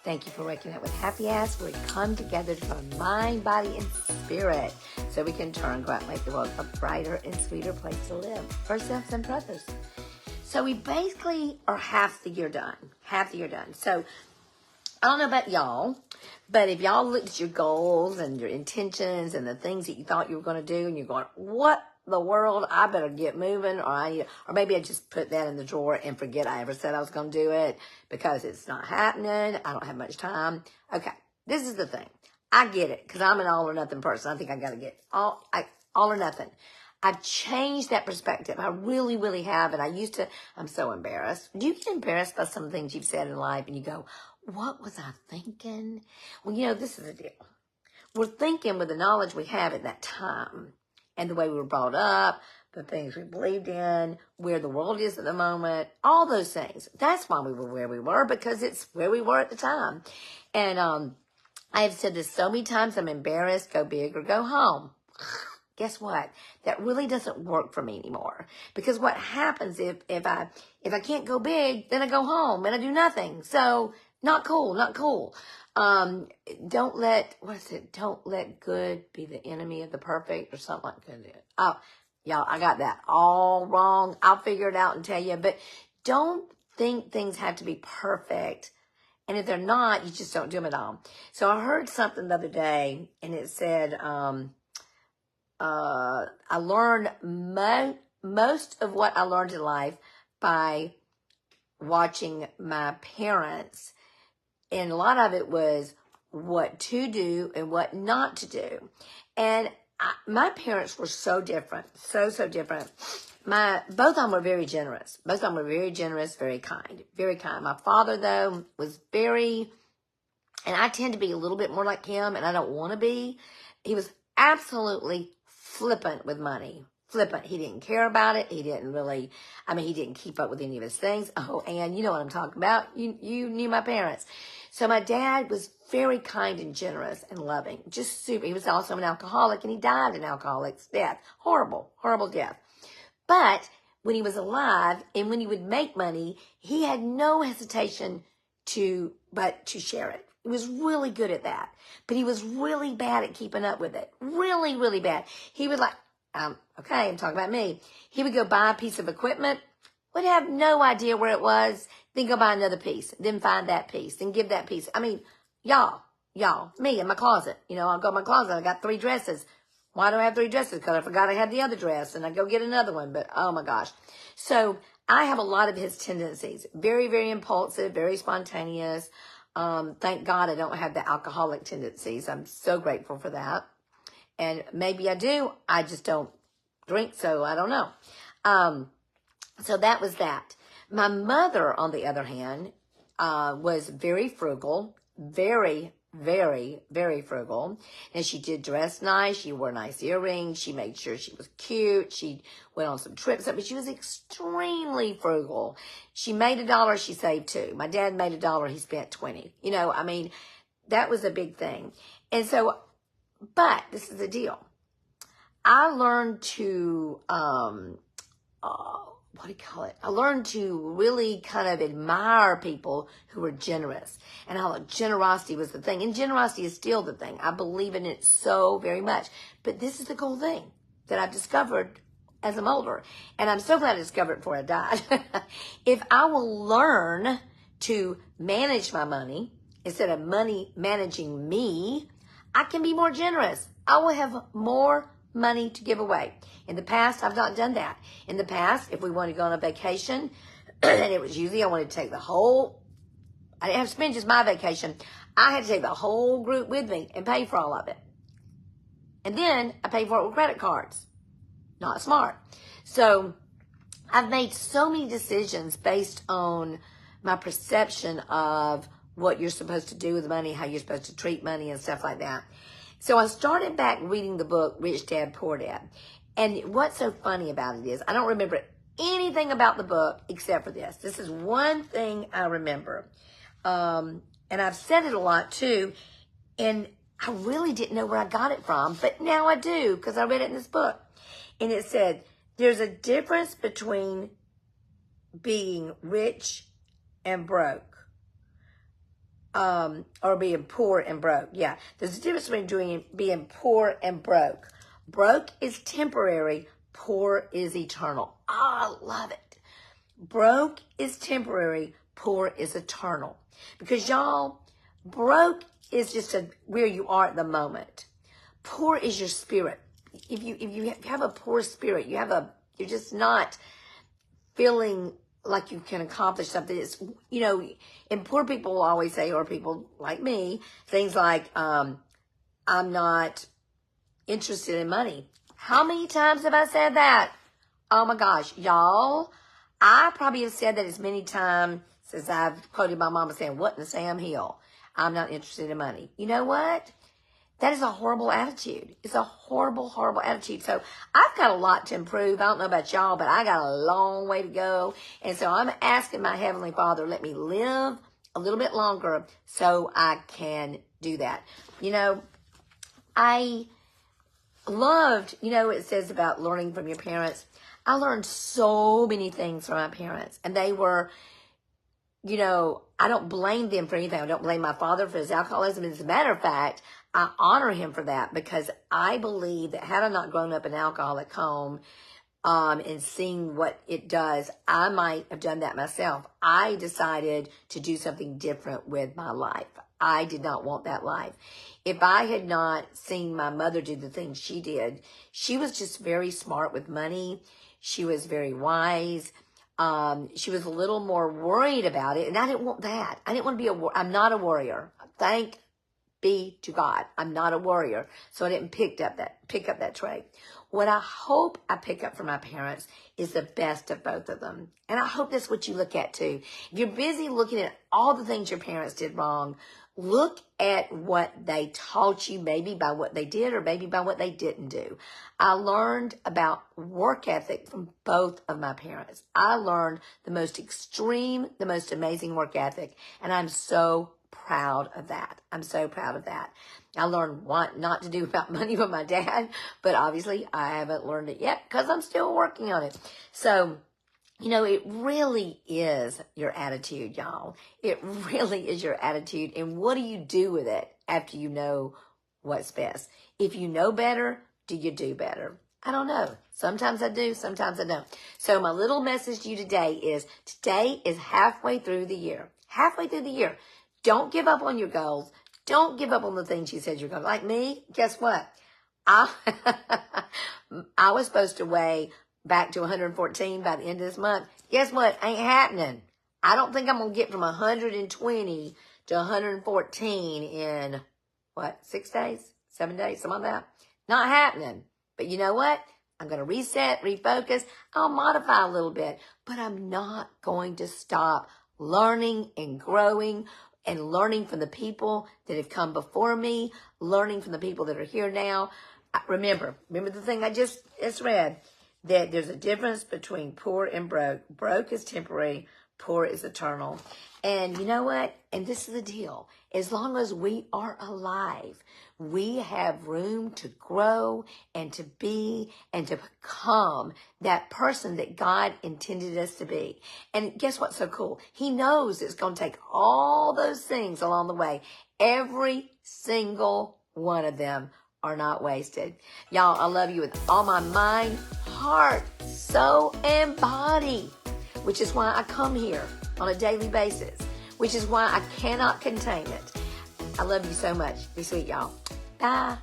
Thank you for waking up with Happy Ass, where we come together for mind, body, and spirit so we can turn, go out, and make the world a brighter and sweeter place to live for ourselves and for others. So we basically are half the year done. So I don't know about y'all, but if y'all looked at your goals and your intentions and the things that you thought you were going to do and you're going, what the world, I better get moving, or maybe I just put that in the drawer and forget I ever said I was going to do it because it's not happening. I don't have much time. Okay, this is the thing. I get it because I'm an all or nothing person. I think I got to get all or nothing. I've changed that perspective. I really, really have. And I'm so embarrassed. Do you get embarrassed by some things you've said in life and you go, what was I thinking? Well, this is the deal. We're thinking with the knowledge we have at that time and the way we were brought up, the things we believed in, where the world is at the moment, all those things. That's why we were where we were, because it's where we were at the time. And I have said this so many times, I'm embarrassed, go big or go home. Guess what? That really doesn't work for me anymore. Because what happens if I can't go big, then I go home and I do nothing. So not cool. Don't let good be the enemy of the perfect or something like that. Oh, y'all, I got that all wrong. I'll figure it out and tell you. But don't think things have to be perfect. And if they're not, you just don't do them at all. So I heard something the other day and it said, I learned most of what I learned in life by watching my parents. And a lot of it was what to do and what not to do. And my parents were so different, so different. Both of them were very generous. Both of them were very generous, very kind. My father, though, was and I tend to be a little bit more like him, and I don't want to be. He was absolutely flippant with money. Flippant. He didn't care about it. He didn't keep up with any of his things. Oh, and you know what I'm talking about. You knew my parents. So my dad was very kind and generous and loving. Just super. He was also an alcoholic, and he died an alcoholic's death. Horrible death. But when he was alive and when he would make money, he had no hesitation to share it. He was really good at that. But he was really bad at keeping up with it. Really, really bad. He would okay, I'm talking about me. He would go buy a piece of equipment, would have no idea where it was, then go buy another piece, then find that piece, then give that piece. I mean, y'all, me in my closet. I'll go in my closet, I got 3 dresses. Why do I have 3 dresses? Because I forgot I had the other dress, and I go get another one, but oh my gosh. So I have a lot of his tendencies. Very, very impulsive, very spontaneous. Thank God I don't have the alcoholic tendencies. I'm so grateful for that. And maybe I do. I just don't drink, so I don't know. So that was that. My mother, on the other hand, was very frugal, very, very, very frugal. And she did dress nice. She wore nice earrings. She made sure she was cute. She went on some trips, but she was extremely frugal. She made $1, she saved $2. My dad made $1, he spent 20. That was a big thing. And so, but this is the deal. I learned to, I learned to really kind of admire people who were generous, and how generosity was the thing. And generosity is still the thing. I believe in it so very much. But this is the cool thing that I've discovered as I'm older. And I'm so glad I discovered it before I died. If I will learn to manage my money instead of money managing me, I can be more generous. I will have more money to give away. In the past, I've not done that. In the past, if we wanted to go on a vacation, and it was usually I wanted to take I didn't have to spend just my vacation. I had to take the whole group with me and pay for all of it. And then I paid for it with credit cards. Not smart. So I've made so many decisions based on my perception of what you're supposed to do with money, how you're supposed to treat money and stuff like that. So I started back reading the book, Rich Dad, Poor Dad. And what's so funny about it is I don't remember anything about the book except for this. This is one thing I remember. And I've said it a lot too. And I really didn't know where I got it from, but now I do because I read it in this book. And it said, there's a difference between being rich and broke. or being poor and broke. Yeah, there's a difference between being poor and broke. Broke is temporary, poor is eternal. Oh, I love it. Broke is temporary, poor is eternal. Because y'all, broke is just where you are at the moment. Poor is your spirit. If you have a poor spirit, you're just not feeling like you can accomplish something. It's, and poor people will always say, or people like me, things like, I'm not interested in money. How many times have I said that? Oh my gosh, y'all, I probably have said that as many times as I've quoted my mama saying, what in the Sam Hill? I'm not interested in money. You know what? That is a horrible attitude. It's a horrible, horrible attitude. So I've got a lot to improve. I don't know about y'all, but I got a long way to go. And so I'm asking my Heavenly Father, let me live a little bit longer so I can do that. I loved, it says about learning from your parents. I learned so many things from my parents. And they were, I don't blame them for anything. I don't blame my father for his alcoholism. As a matter of fact, I honor him for that, because I believe that had I not grown up in an alcoholic home, and seeing what it does, I might have done that myself. I decided to do something different with my life. I did not want that life. If I had not seen my mother do the things she did, she was just very smart with money. She was very wise. She was a little more worried about it, and I didn't want that. I didn't want to be I'm not a warrior. Thank be to God. I'm not a warrior, so I didn't pick up that trait. What I hope I pick up from my parents is the best of both of them. And I hope that's what you look at too. If you're busy looking at all the things your parents did wrong, look at what they taught you, maybe by what they did or maybe by what they didn't do. I learned about work ethic from both of my parents. I learned the most extreme, the most amazing work ethic, and I'm so proud of that. I'm so proud of that. I learned what not to do about money with my dad, but obviously I haven't learned it yet because I'm still working on it. So, it really is your attitude, y'all. It really is your attitude. And what do you do with it after you know what's best? If you know better, do you do better? I don't know. Sometimes I do, sometimes I don't. So my little message to you today is halfway through the year. Halfway through the year. Don't give up on your goals. Don't give up on the things you said you're going to. Like me, guess what? I was supposed to weigh back to 114 by the end of this month. Guess what? Ain't happening. I don't think I'm going to get from 120 to 114 in, 6 days? 7 days? Something like that. Not happening. But you know what? I'm going to reset, refocus. I'll modify a little bit. But I'm not going to stop learning and growing and learning from the people that have come before me, learning from the people that are here now. Remember the thing I just read, that there's a difference between poor and broke. Broke is temporary, poor is eternal. And you know what? And this is the deal. As long as we are alive, we have room to grow and to be and to become that person that God intended us to be. And guess what's so cool? He knows it's going to take all those things along the way. Every single one of them are not wasted. Y'all, I love you with all my mind, heart, soul, and body, which is why I come here on a daily basis, which is why I cannot contain it. I love you so much. Be sweet, y'all. Bye.